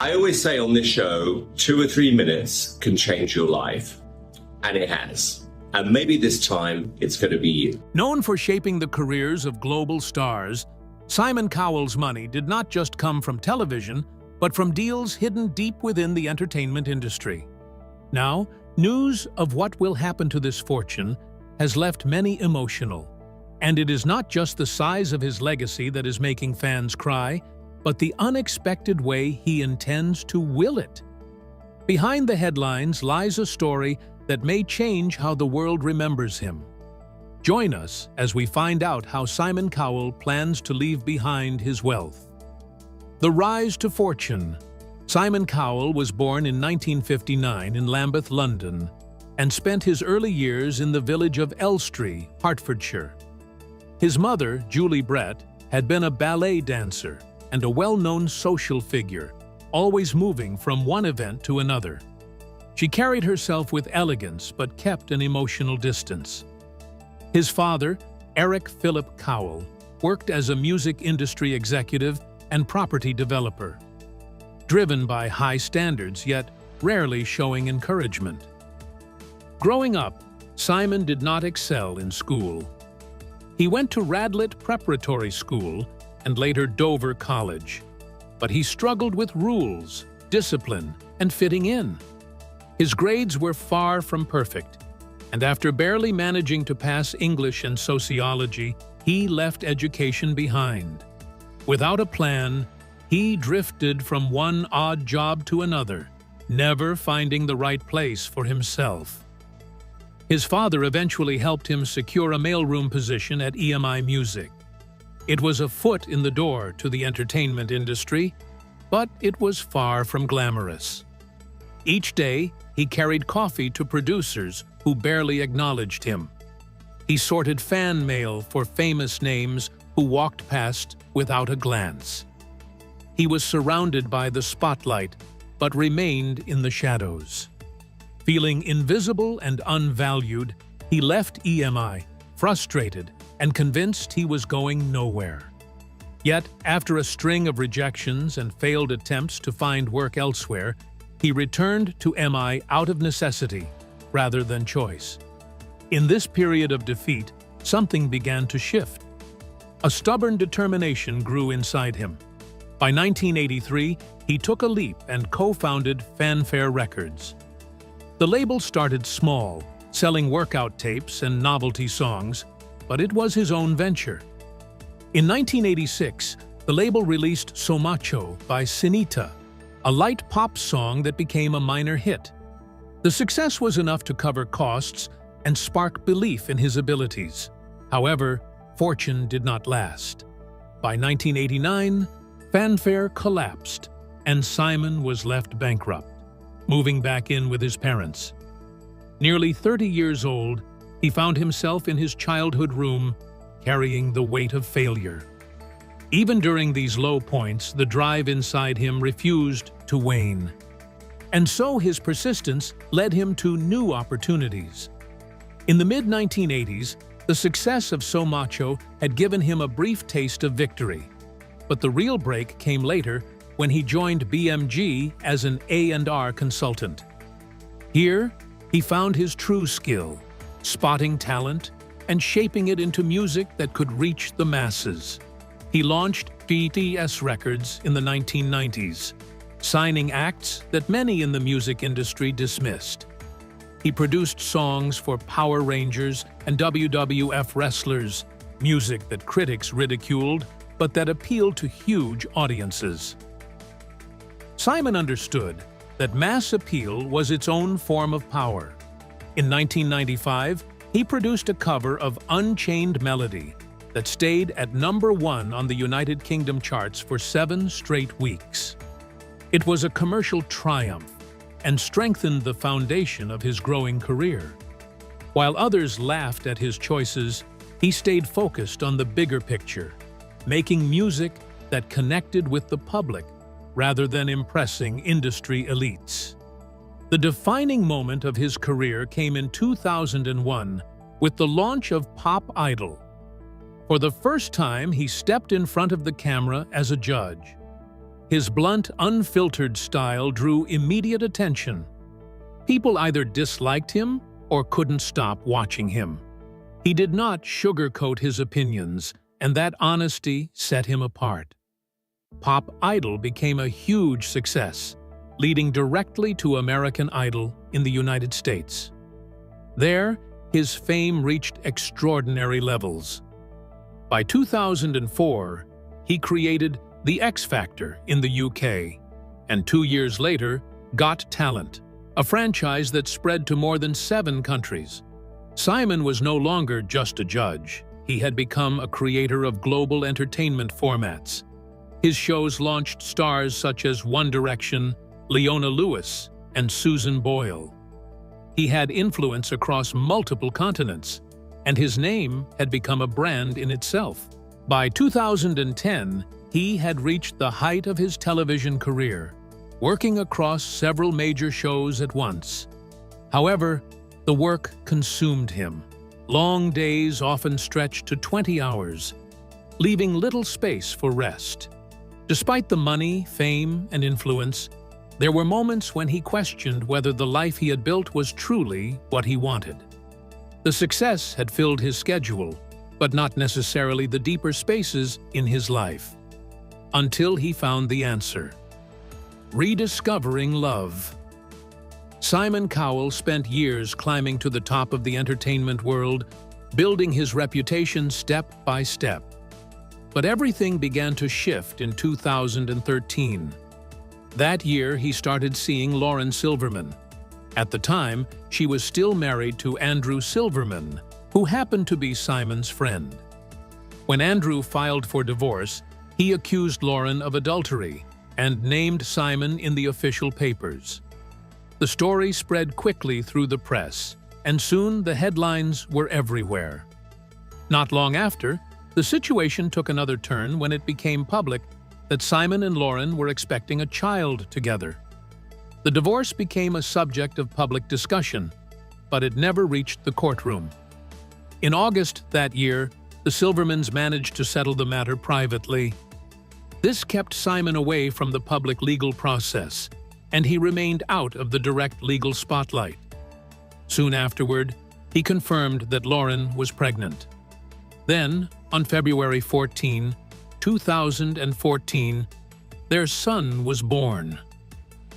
I always say on this show, 2 or 3 minutes can change your life. And it has. And maybe this time it's going to be you. Known for shaping the careers of global stars, Simon Cowell's money did not just come from television, but from deals hidden deep within the entertainment industry. Now, news of what will happen to this fortune has left many emotional. And it is not just the size of his legacy that is making fans cry, but the unexpected way he intends to will it. Behind the headlines lies a story that may change how the world remembers him. Join us as we find out how Simon Cowell plans to leave behind his wealth. The rise to fortune. Simon Cowell was born in 1959 in Lambeth, London, and spent his early years in the village of Elstree, Hertfordshire. His mother, Julie Brett, had been a ballet dancer and a well-known social figure, always moving from one event to another. She carried herself with elegance but kept an emotional distance. His father, Eric Philip Cowell, worked as a music industry executive and property developer, driven by high standards yet rarely showing encouragement. Growing up, Simon did not excel in school. He went to Radlett Preparatory School and later Dover College, but he struggled with rules, discipline, and fitting in. His grades were far from perfect, and after barely managing to pass English and sociology, he left education behind. Without a plan, he drifted from one odd job to another, never finding the right place for himself. His father eventually helped him secure a mailroom position at EMI Music. It was a foot in the door to the entertainment industry, but it was far from glamorous. Each day, he carried coffee to producers who barely acknowledged him. He sorted fan mail for famous names who walked past without a glance. He was surrounded by the spotlight, but remained in the shadows. Feeling invisible and unvalued, he left EMI, frustrated and convinced he was going nowhere. Yet, after a string of rejections and failed attempts to find work elsewhere, he returned to MI out of necessity rather than choice. In this period of defeat, something began to shift. A stubborn determination grew inside him. By 1983, he took a leap and co-founded Fanfare Records. The label started small, selling workout tapes and novelty songs, but it was his own venture. In 1986, the label released So Macho by Sinita, a light pop song that became a minor hit. The success was enough to cover costs and spark belief in his abilities. However, fortune did not last. By 1989, Fanfare collapsed, and Simon was left bankrupt, moving back in with his parents. Nearly 30 years old, he found himself in his childhood room, carrying the weight of failure. Even during these low points, the drive inside him refused to wane. And so his persistence led him to new opportunities. In the mid-1980s, the success of So Macho had given him a brief taste of victory. But the real break came later when he joined BMG as an A&R consultant. Here, he found his true skill, spotting talent and shaping it into music that could reach the masses. He launched GTS Records in the 1990s, signing acts that many in the music industry dismissed. He produced songs for Power Rangers and WWF wrestlers, music that critics ridiculed, but that appealed to huge audiences. Simon understood that mass appeal was its own form of power. In 1995, he produced a cover of Unchained Melody that stayed at #1 on the United Kingdom charts for 7 straight weeks. It was a commercial triumph and strengthened the foundation of his growing career. While others laughed at his choices, he stayed focused on the bigger picture, making music that connected with the public rather than impressing industry elites. The defining moment of his career came in 2001 with the launch of Pop Idol. For the first time, he stepped in front of the camera as a judge. His blunt, unfiltered style drew immediate attention. People either disliked him or couldn't stop watching him. He did not sugarcoat his opinions, and that honesty set him apart. Pop Idol became a huge success, leading directly to American Idol in the United States. There, his fame reached extraordinary levels. By 2004, he created The X Factor in the UK, and 2 years later, Got Talent, a franchise that spread to more than 7 countries. Simon was no longer just a judge. He had become a creator of global entertainment formats. His shows launched stars such as One Direction, Leona Lewis, and Susan Boyle. He had influence across multiple continents, and his name had become a brand in itself. By 2010, he had reached the height of his television career, working across several major shows at once. However, the work consumed him. Long days often stretched to 20 hours, leaving little space for rest. Despite the money, fame, and influence, there were moments when he questioned whether the life he had built was truly what he wanted. The success had filled his schedule, but not necessarily the deeper spaces in his life. Until he found the answer. Rediscovering love. Simon Cowell spent years climbing to the top of the entertainment world, building his reputation step by step. But everything began to shift in 2013. That year, he started seeing Lauren Silverman. At the time, she was still married to Andrew Silverman, who happened to be Simon's friend. When Andrew filed for divorce, he accused Lauren of adultery and named Simon in the official papers. The story spread quickly through the press, and soon the headlines were everywhere. Not long after, the situation took another turn when it became public that Simon and Lauren were expecting a child together. The divorce became a subject of public discussion, but it never reached the courtroom. In August that year, the Silvermans managed to settle the matter privately. This kept Simon away from the public legal process, and he remained out of the direct legal spotlight. Soon afterward, he confirmed that Lauren was pregnant. Then, on February 14, 2014, their son was born.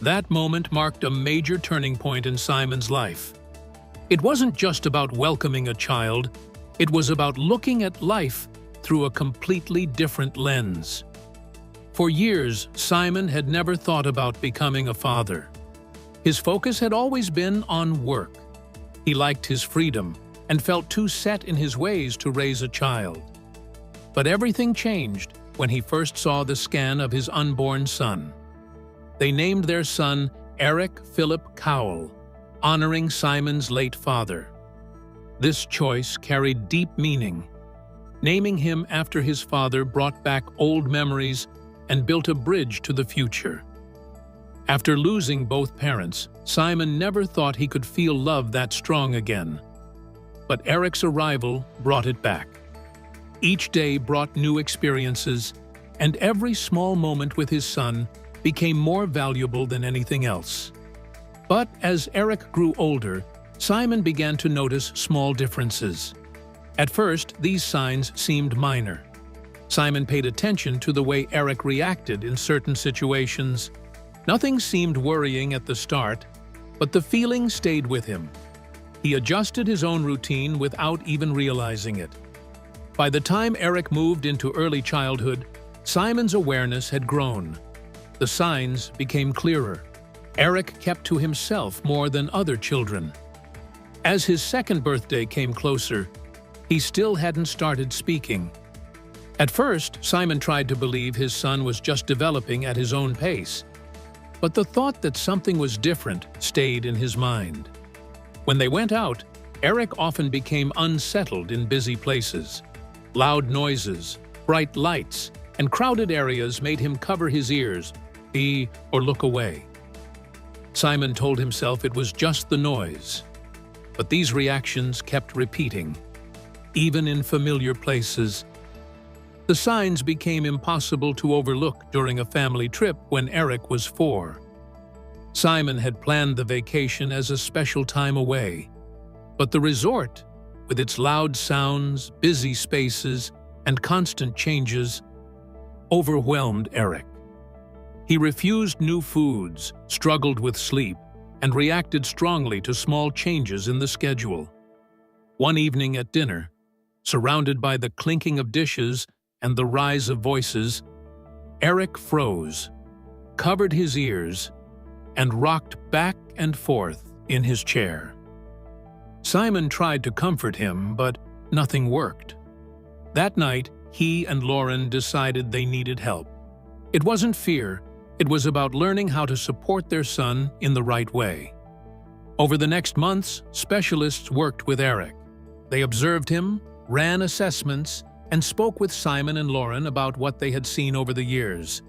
That moment marked a major turning point in Simon's life. It wasn't just about welcoming a child, it was about looking at life through a completely different lens. For years, Simon had never thought about becoming a father. His focus had always been on work. He liked his freedom and felt too set in his ways to raise a child. But everything changed when he first saw the scan of his unborn son. They named their son Eric Philip Cowell, honoring Simon's late father. This choice carried deep meaning. Naming him after his father brought back old memories and built a bridge to the future. After losing both parents, Simon never thought he could feel love that strong again. But Eric's arrival brought it back. Each day brought new experiences, and every small moment with his son became more valuable than anything else. But as Eric grew older, Simon began to notice small differences. At first, these signs seemed minor. Simon paid attention to the way Eric reacted in certain situations. Nothing seemed worrying at the start, but the feeling stayed with him. He adjusted his own routine without even realizing it. By the time Eric moved into early childhood, Simon's awareness had grown. The signs became clearer. Eric kept to himself more than other children. As his second birthday came closer, he still hadn't started speaking. At first, Simon tried to believe his son was just developing at his own pace. But the thought that something was different stayed in his mind. When they went out, Eric often became unsettled in busy places. Loud noises, bright lights, and crowded areas made him cover his ears, or look away. Simon told himself it was just the noise. But these reactions kept repeating, even in familiar places. The signs became impossible to overlook during a family trip when Eric was 4. Simon had planned the vacation as a special time away, but the resort, with its loud sounds, busy spaces, and constant changes, overwhelmed Eric. He refused new foods, struggled with sleep, and reacted strongly to small changes in the schedule. One evening at dinner, surrounded by the clinking of dishes and the rise of voices, Eric froze, covered his ears, and rocked back and forth in his chair. Simon tried to comfort him, but nothing worked. That night, he and Lauren decided they needed help. It wasn't fear, it was about learning how to support their son in the right way. Over the next months, specialists worked with Eric. They observed him, ran assessments, and spoke with Simon and Lauren about what they had seen over the years.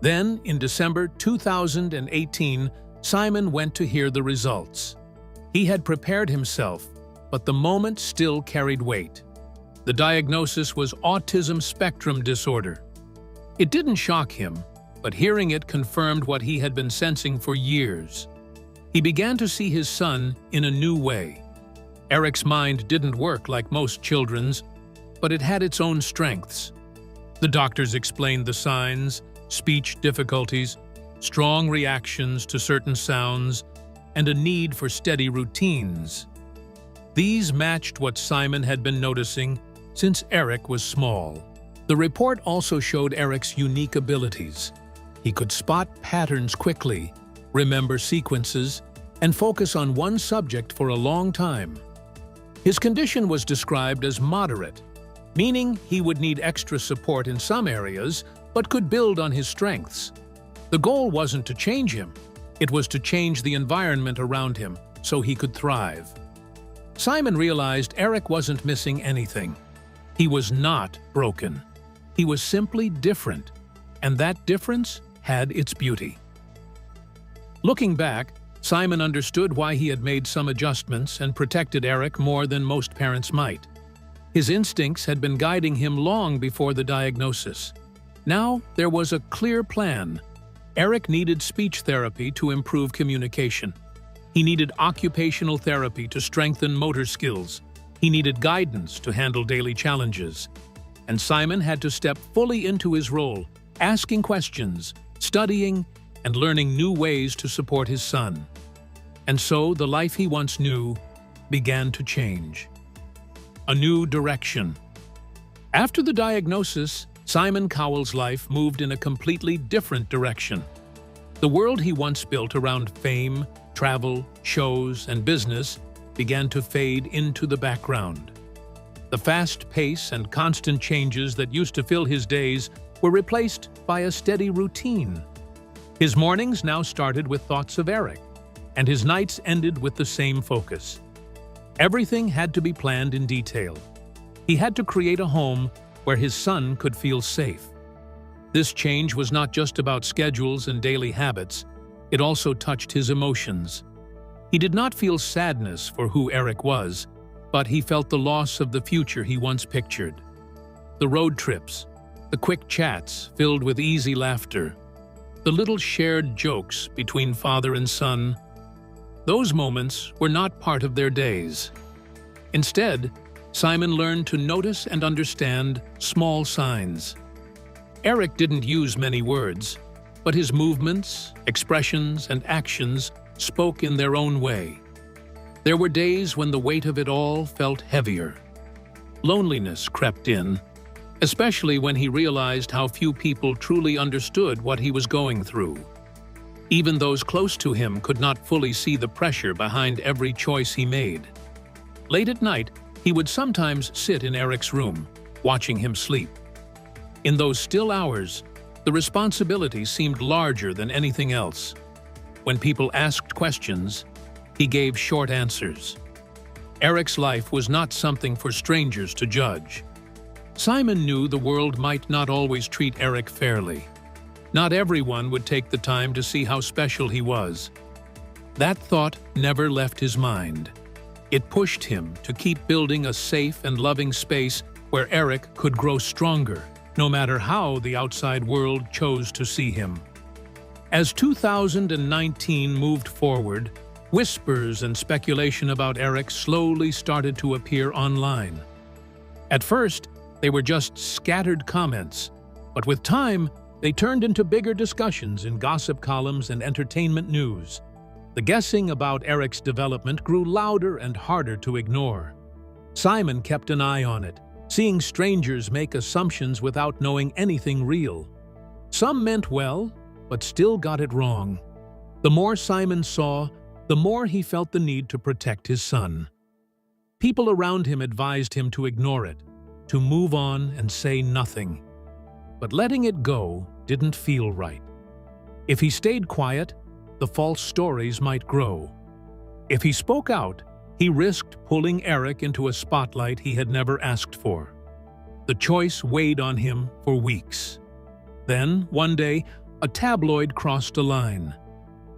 Then, in December 2018, Simon went to hear the results. He had prepared himself, but the moment still carried weight. The diagnosis was autism spectrum disorder. It didn't shock him, but hearing it confirmed what he had been sensing for years. He began to see his son in a new way. Eric's mind didn't work like most children's, but it had its own strengths. The doctors explained the signs, speech difficulties, strong reactions to certain sounds, and a need for steady routines. These matched what Simon had been noticing since Eric was small. The report also showed Eric's unique abilities. He could spot patterns quickly, remember sequences, and focus on one subject for a long time. His condition was described as moderate, meaning he would need extra support in some areas, but could build on his strengths. The goal wasn't to change him, it was to change the environment around him so he could thrive. Simon realized Eric wasn't missing anything. He was not broken. He was simply different, and that difference had its beauty. Looking back, Simon understood why he had made some adjustments and protected Eric more than most parents might. His instincts had been guiding him long before the diagnosis. Now there was a clear plan. Eric needed speech therapy to improve communication. He needed occupational therapy to strengthen motor skills. He needed guidance to handle daily challenges. And Simon had to step fully into his role, asking questions, studying, and learning new ways to support his son. And so the life he once knew began to change. A new direction. After the diagnosis, Simon Cowell's life moved in a completely different direction. The world he once built around fame, travel, shows, and business began to fade into the background. The fast pace and constant changes that used to fill his days were replaced by a steady routine. His mornings now started with thoughts of Eric, and his nights ended with the same focus. Everything had to be planned in detail. He had to create a home where his son could feel safe. This change was not just about schedules and daily habits, it also touched his emotions. He did not feel sadness for who Eric was, but he felt the loss of the future he once pictured. The road trips, the quick chats filled with easy laughter, the little shared jokes between father and son, those moments were not part of their days. Instead, Simon learned to notice and understand small signs. Eric didn't use many words, but his movements, expressions, and actions spoke in their own way. There were days when the weight of it all felt heavier. Loneliness crept in, especially when he realized how few people truly understood what he was going through. Even those close to him could not fully see the pressure behind every choice he made. Late at night, he would sometimes sit in Eric's room, watching him sleep. In those still hours, the responsibility seemed larger than anything else. When people asked questions, he gave short answers. Eric's life was not something for strangers to judge. Simon knew the world might not always treat Eric fairly. Not everyone would take the time to see how special he was. That thought never left his mind. It pushed him to keep building a safe and loving space where Eric could grow stronger, no matter how the outside world chose to see him. As 2019 moved forward, whispers and speculation about Eric slowly started to appear online. At first, they were just scattered comments, but with time, they turned into bigger discussions in gossip columns and entertainment news. The guessing about Eric's development grew louder and harder to ignore. Simon kept an eye on it, seeing strangers make assumptions without knowing anything real. Some meant well, but still got it wrong. The more Simon saw, the more he felt the need to protect his son. People around him advised him to ignore it, to move on and say nothing. But letting it go didn't feel right. If he stayed quiet, the false stories might grow. If he spoke out, he risked pulling Eric into a spotlight he had never asked for. The choice weighed on him for weeks. Then, one day, a tabloid crossed a line.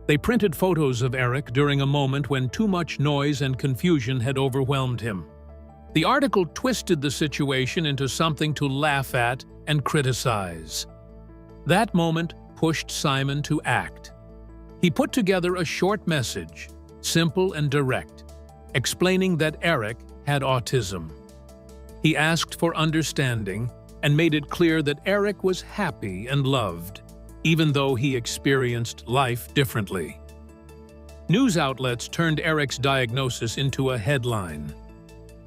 They printed photos of Eric during a moment when too much noise and confusion had overwhelmed him. The article twisted the situation into something to laugh at and criticize. That moment pushed Simon to act. He put together a short message, simple and direct, explaining that Eric had autism. He asked for understanding and made it clear that Eric was happy and loved, even though he experienced life differently. News outlets turned Eric's diagnosis into a headline.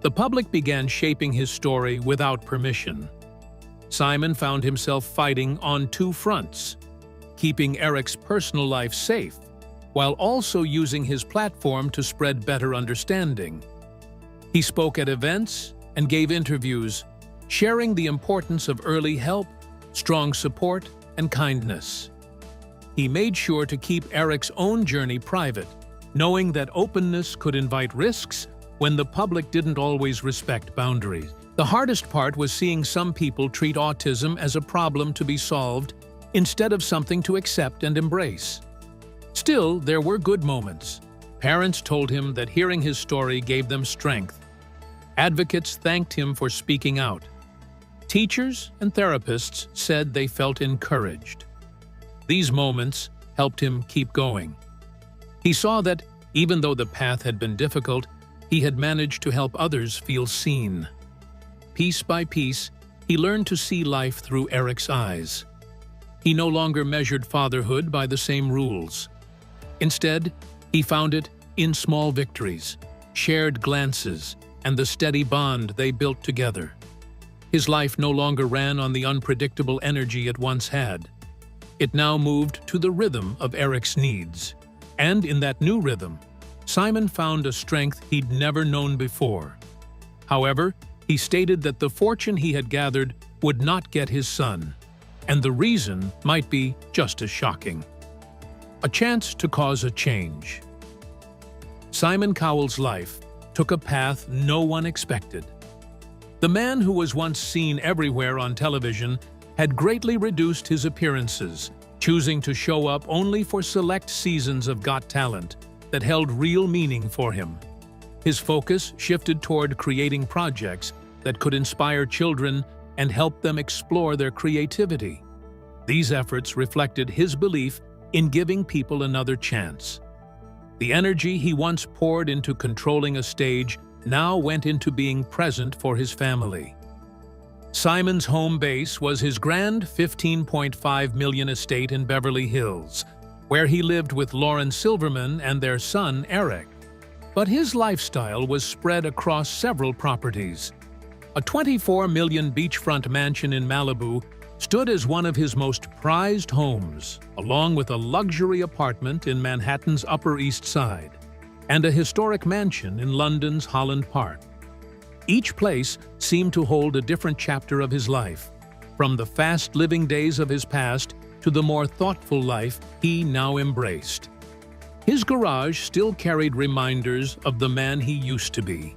The public began shaping his story without permission. Simon found himself fighting on two fronts, keeping Eric's personal life safe, while also using his platform to spread better understanding. He spoke at events and gave interviews, sharing the importance of early help, strong support, and kindness. He made sure to keep Eric's own journey private, knowing that openness could invite risks when the public didn't always respect boundaries. The hardest part was seeing some people treat autism as a problem to be solved instead of something to accept and embrace. Still, there were good moments. Parents told him that hearing his story gave them strength. Advocates thanked him for speaking out. Teachers and therapists said they felt encouraged. These moments helped him keep going. He saw that, even though the path had been difficult, he had managed to help others feel seen. Piece by piece, he learned to see life through Eric's eyes. He no longer measured fatherhood by the same rules. Instead, he found it in small victories, shared glances, and the steady bond they built together. His life no longer ran on the unpredictable energy it once had. It now moved to the rhythm of Eric's needs. And in that new rhythm, Simon found a strength he'd never known before. However, he stated that the fortune he had gathered would not get his son, and the reason might be just as shocking. A chance to cause a change. Simon Cowell's life took a path no one expected. The man who was once seen everywhere on television had greatly reduced his appearances, choosing to show up only for select seasons of Got Talent that held real meaning for him. His focus shifted toward creating projects that could inspire children and help them explore their creativity. These efforts reflected his belief in giving people another chance. The energy he once poured into controlling a stage now went into being present for his family. Simon's home base was his grand $15.5 million estate in Beverly Hills, where he lived with Lauren Silverman and their son, Eric. But his lifestyle was spread across several properties. A $24 million beachfront mansion in Malibu stood as one of his most prized homes, along with a luxury apartment in Manhattan's Upper East Side and a historic mansion in London's Holland Park. Each place seemed to hold a different chapter of his life, from the fast-living days of his past to the more thoughtful life he now embraced. His garage still carried reminders of the man he used to be.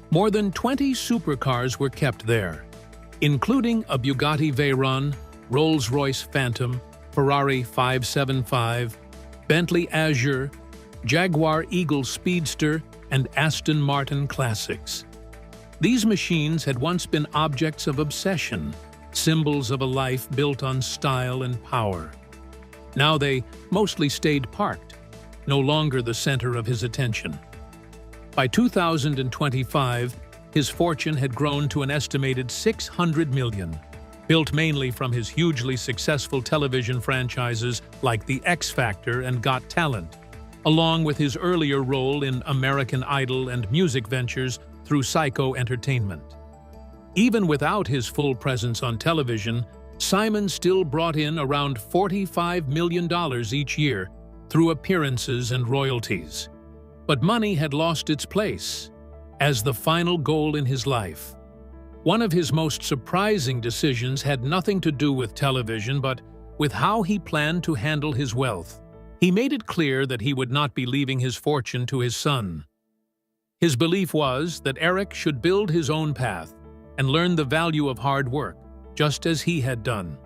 More than 20 supercars were kept there, including a Bugatti Veyron, Rolls-Royce Phantom, Ferrari 575, Bentley Azure, Jaguar Eagle Speedster, and Aston Martin Classics. These machines had once been objects of obsession, symbols of a life built on style and power. Now they mostly stayed parked, no longer the center of his attention. By 2025, his fortune had grown to an estimated $600 million, built mainly from his hugely successful television franchises like The X Factor and Got Talent, along with his earlier role in American Idol and music ventures through Psycho Entertainment. Even without his full presence on television, Simon still brought in around $45 million each year through appearances and royalties. But money had lost its place as the final goal in his life. One of his most surprising decisions had nothing to do with television, but with how he planned to handle his wealth. He made it clear that he would not be leaving his fortune to his son. His belief was that Eric should build his own path and learn the value of hard work, just as he had done.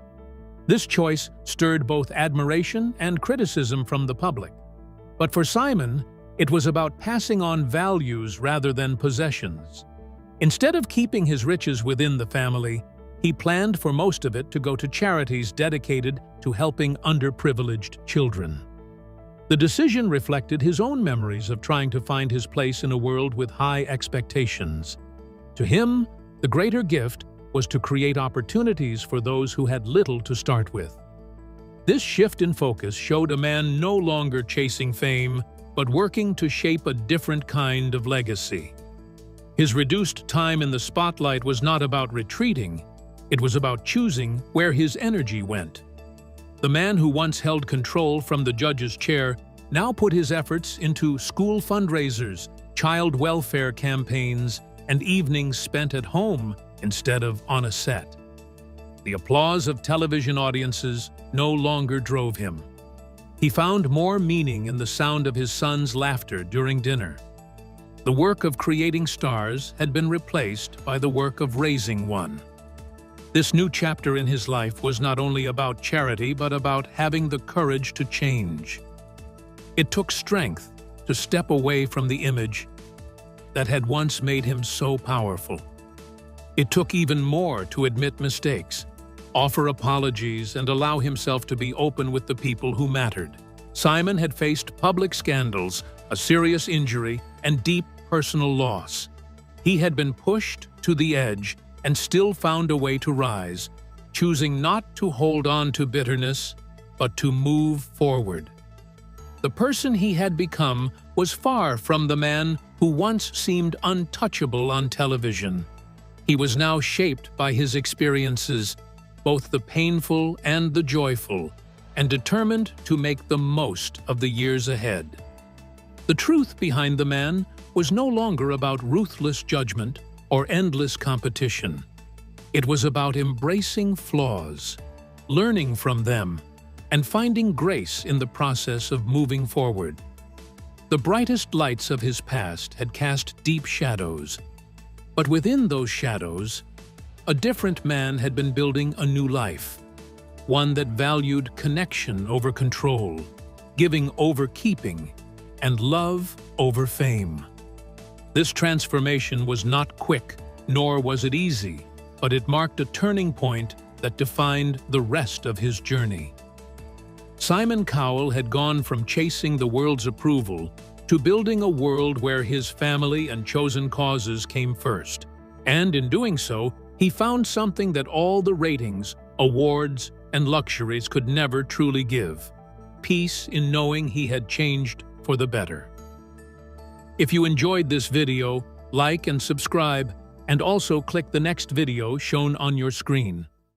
This choice stirred both admiration and criticism from the public. But for Simon, it was about passing on values rather than possessions. Instead of keeping his riches within the family, he planned for most of it to go to charities dedicated to helping underprivileged children. The decision reflected his own memories of trying to find his place in a world with high expectations. To him, the greater gift was to create opportunities for those who had little to start with. This shift in focus showed a man no longer chasing fame, but working to shape a different kind of legacy. His reduced time in the spotlight was not about retreating, it was about choosing where his energy went. The man who once held control from the judge's chair now put his efforts into school fundraisers, child welfare campaigns, and evenings spent at home instead of on a set. The applause of television audiences no longer drove him. He found more meaning in the sound of his son's laughter during dinner. The work of creating stars had been replaced by the work of raising one. This new chapter in his life was not only about charity, but about having the courage to change. It took strength to step away from the image that had once made him so powerful. It took even more to admit mistakes, offer apologies, and allow himself to be open with the people who mattered. Simon had faced public scandals, a serious injury, and deep personal loss. He had been pushed to the edge and still found a way to rise, choosing not to hold on to bitterness, but to move forward. The person he had become was far from the man who once seemed untouchable on television. He was now shaped by his experiences, both the painful and the joyful, and determined to make the most of the years ahead. The truth behind the man was no longer about ruthless judgment or endless competition. It was about embracing flaws, learning from them, and finding grace in the process of moving forward. The brightest lights of his past had cast deep shadows, but within those shadows, a different man had been building a new life, one that valued connection over control, giving over keeping, and love over fame. This transformation was not quick, nor was it easy, but it marked a turning point that defined the rest of his journey. Simon Cowell had gone from chasing the world's approval to building a world where his family and chosen causes came first. And in doing so, he found something that all the ratings, awards, and luxuries could never truly give: peace in knowing he had changed for the better. If you enjoyed this video, like and subscribe, and also click the next video shown on your screen.